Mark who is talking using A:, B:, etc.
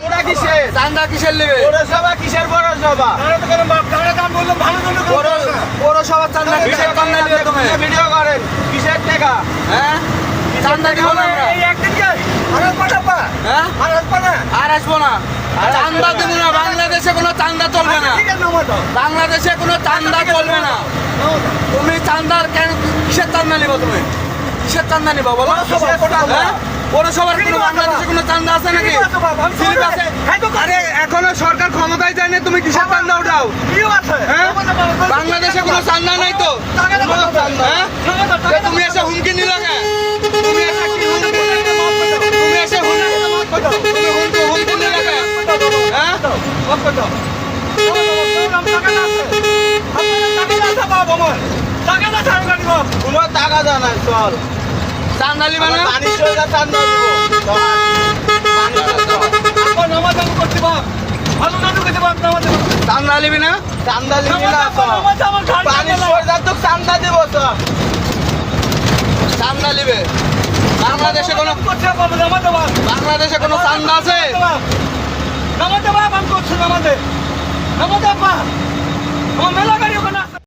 A: ওরা কিসের
B: চান্দা কিসের নেবে?
A: পৌরসভা কিসের পৌরসভা?
B: পৌরসভার চান্দা কিসের চান্দা নেবে তুমি?
A: ভিডিও করেন কিসের টাকা?
B: হ্যাঁ চান্দা দিব না আমরা। হ্যাঁ আর আসবো না, চান্দা দিব না। বাংলাদেশে কোনো চান্দা চলবে না, বাংলাদেশে কোনো চান্দা চলবে না। তুমি চান্দার কেন কিসের চান্দা নিবা? তুমি কিসের চান্দা নিবা বলো? হ্যাঁ? পৌরসভার কোনো বাংলাদেশে কোনো চান্দা আছে নাকি? ঠিক আছে। আরে এখনো সরকার ক্ষমতায় যায়নি, তুমি কিসের চান্দা উঠাও? হ্যাঁ? বাংলাদেশে কোনো চান্দা নাই তো। হ্যাঁ? তা তুমি এসে হুমকি নিলে কেন? তুমি এসে কি হুমকি নিলে? তুমি এসে হুমকি নিলে কেন? হ্যাঁ?
A: কোনো টাকা দেয় না, চল
B: চান্দা নিবা না?
A: চান্দা দিব।
B: চান্দা নিবি না?
A: চান্দা দিবি না, পানি সরকার তো চান্দা দিব তো।
B: চান্দা নিবে? বাংলাদেশে কোনো চান্দা আছে?
C: নামাতে বাপ আমি করছি নামাতে নামাতে বাপ আমার মেলা গাড়ি ওখানে